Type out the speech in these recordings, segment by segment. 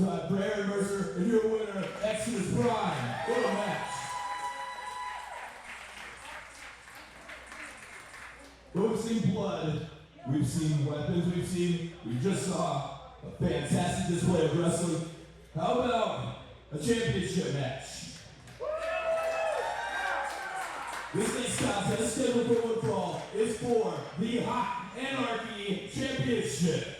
by Brandon Mercer, and your winner, Exodus Prime. What a match. We've seen blood, we've seen weapons, we just saw a fantastic display of wrestling. How about a championship match? This next contest, scheduled for one fall, is for the Hot Anarchy Championship.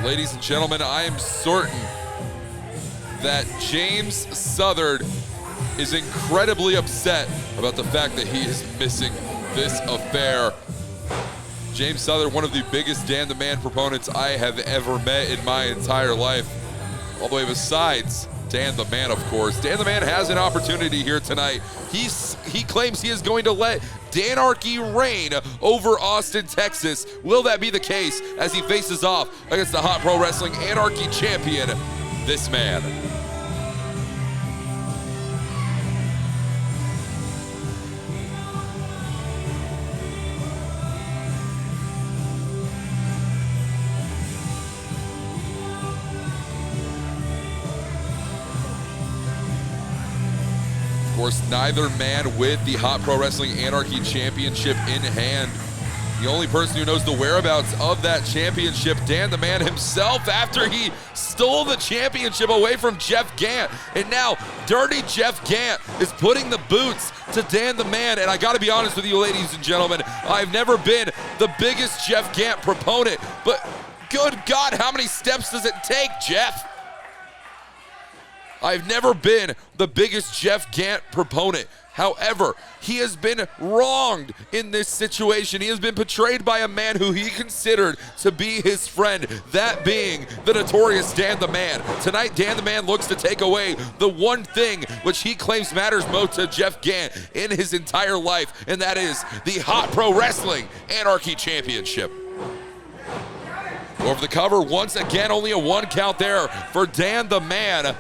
Ladies and gentlemen, I am certain that James Southard is incredibly upset about the fact that he is missing this affair. James Southard, one of the biggest Dan the Man proponents I have ever met in my entire life. All the way besides Dan the Man, of course. Dan the Man has an opportunity here tonight. He claims he is going to let Danarchy reign over Austin, Texas. Will that be the case as he faces off against the Hot Pro Wrestling Anarchy champion, this man? Of course, neither man with the Hot Pro Wrestling Anarchy Championship in hand. The only person who knows the whereabouts of that championship, Dan the Man himself, after he stole the championship away from Jeff Gant. And now, Dirty Jeff Gant is putting the boots to Dan the Man. And I gotta be honest with you, ladies and gentlemen, I've never been the biggest Jeff Gant proponent, but good God, how many steps does it take, Jeff? I've never been the biggest Jeff Gant proponent. However, he has been wronged in this situation. He has been betrayed by a man who he considered to be his friend, that being the notorious Dan the Man. Tonight, Dan the Man looks to take away the one thing which he claims matters most to Jeff Gant in his entire life, and that is the Hot Pro Wrestling Anarchy Championship. Over the cover, once again, only a 1 count there for Dan the Man.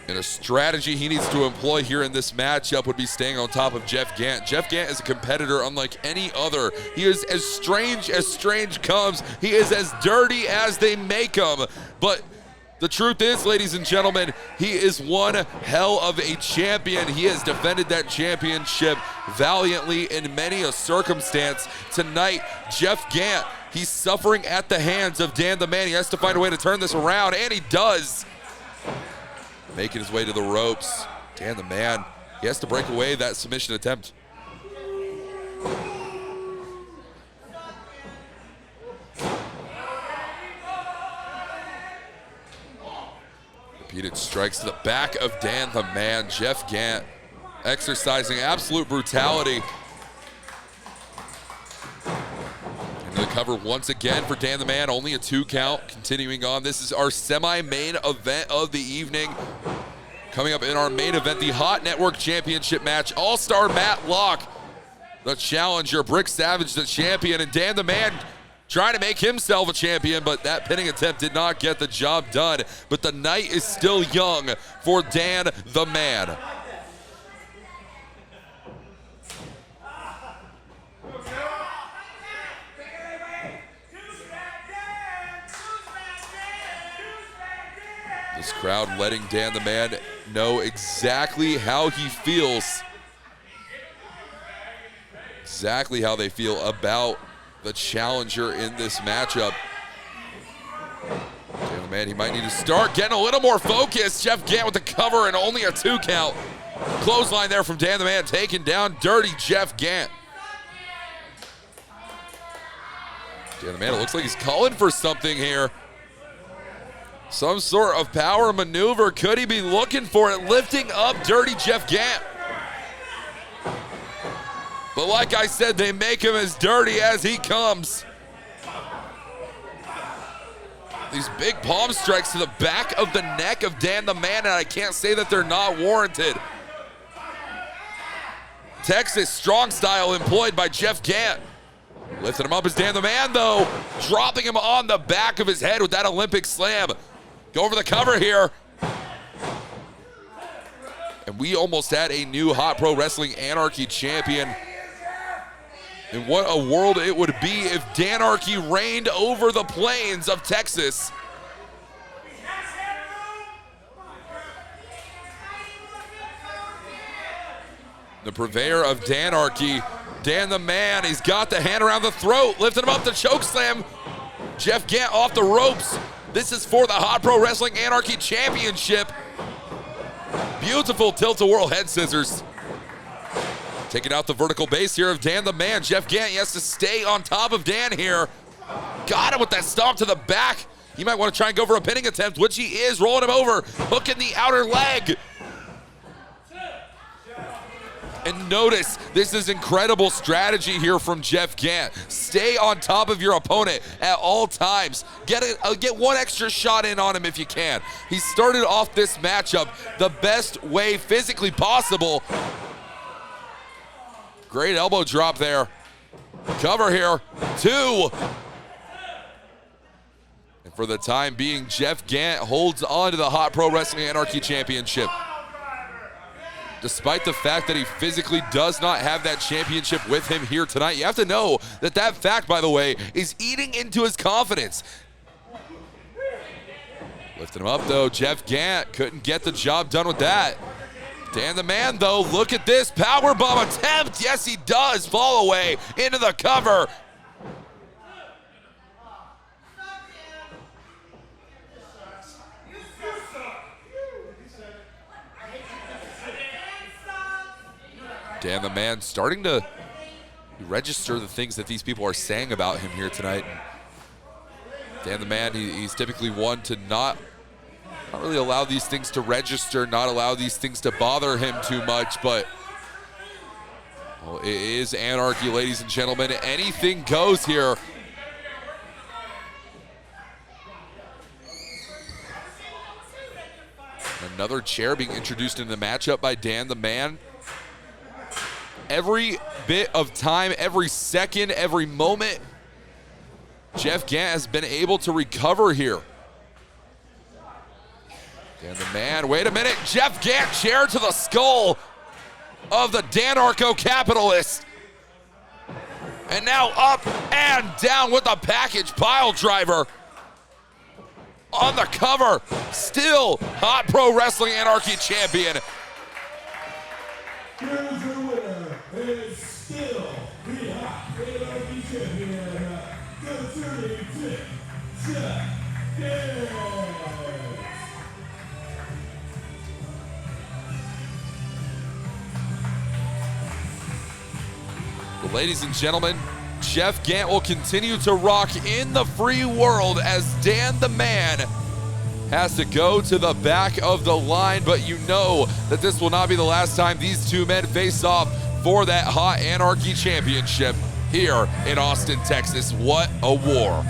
And a strategy he needs to employ here in this matchup would be staying on top of Jeff Gant. Jeff Gant is a competitor unlike any other. He is as strange comes. He is as dirty as they make him. But the truth is, ladies and gentlemen, he is one hell of a champion. He has defended that championship valiantly in many a circumstance. Tonight, Jeff Gant, he's suffering at the hands of Dan the Man. He has to find a way to turn this around, and he does. Making his way to the ropes. Dan the Man, he has to break away that submission attempt. Repeated strikes to the back of Dan the Man. Jeff Gant exercising absolute brutality. Into the cover once again for Dan the Man, only a 2 count. Continuing on, this is our semi-main event of the evening. Coming up in our main event, the Hot Network Championship match. All-Star Matt Locke, the challenger. Brick Savage, the champion. And Dan the Man trying to make himself a champion, but that pinning attempt did not get the job done. But the night is still young for Dan the Man. This crowd letting Dan the Man know exactly how he feels. Exactly how they feel about the challenger in this matchup. Dan the Man, he might need to start getting a little more focused. Jeff Gant with the cover and only a 2 count. Clothesline there from Dan the Man, taking down Dirty Jeff Gant. Dan the Man, it looks like he's calling for something here. Some sort of power maneuver. Could he be looking for it? Lifting up Dirty Jeff Gant. But like I said, they make him as dirty as he comes. These big palm strikes to the back of the neck of Dan the Man, and I can't say that they're not warranted. Texas strong style employed by Jeff Gant. Lifting him up is Dan the Man, though. Dropping him on the back of his head with that Olympic slam. Go for the cover here. And we almost had a new Hot Pro Wrestling Anarchy champion. And what a world it would be if Danarchy reigned over the plains of Texas. The purveyor of Danarchy, Dan the Man, he's got the hand around the throat, lifting him up to choke slam. Jeff Gant off the ropes. This is for the Hot Pro Wrestling Anarchy Championship. Beautiful tilt-a-whirl head scissors. Taking out the vertical base here of Dan the Man. Jeff Gant, he has to stay on top of Dan here. Got him with that stomp to the back. He might want to try and go for a pinning attempt, which he is, rolling him over, hooking the outer leg. And notice, this is incredible strategy here from Jeff Gant. Stay on top of your opponent at all times. Get one extra shot in on him if you can. He started off this matchup the best way physically possible. Great elbow drop there. Cover here, 2. And for the time being, Jeff Gant holds on to the Hot Pro Wrestling Anarchy Championship. Despite the fact that he physically does not have that championship with him here tonight, you have to know that that fact, by the way, is eating into his confidence. Lifting him up, though, Jeff Gant couldn't get the job done with that. Dan the Man, though, look at this powerbomb attempt. Yes, he does. Fall away into the cover. Dan the Man starting to register the things that these people are saying about him here tonight. Dan the Man, he's typically one to not really allow these things to register, not allow these things to bother him too much, but well, it is anarchy, ladies and gentlemen. Anything goes here. Another chair being introduced in the matchup by Dan the Man. Every bit of time, every second, every moment, Jeff Gant has been able to recover here. Dan the Man, wait a minute. Jeff Gant, chair to the skull of the Danarcho-capitalist. And now up and down with the package pile driver. On the cover, still Hot Pro Wrestling Anarchy champion. Here's your winner, is still the Hot Pro Anarchy champion, concerning Jeff Gant. Well, ladies and gentlemen, Jeff Gant will continue to rock in the free world as Dan the Man has to go to the back of the line, but you know that this will not be the last time these two men face off for that Hot Anarchy Championship here in Austin, Texas. What a war.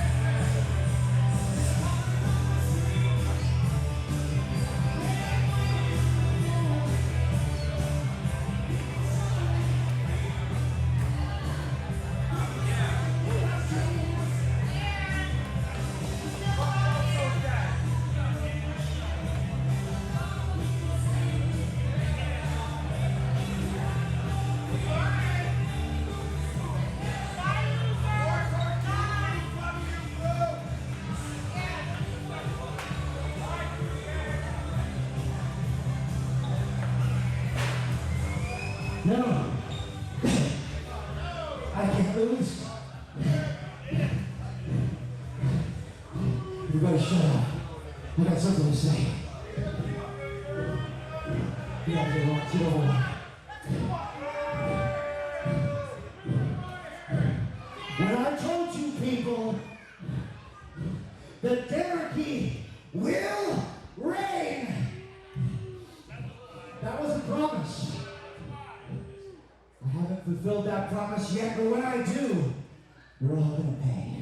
No, I can't lose. Everybody shut up. I got something to say. You have to get over. When I told you people that Danarchy will reign, that was a promise. I haven't fulfilled that promise yet, but when I do, you're all gonna pay.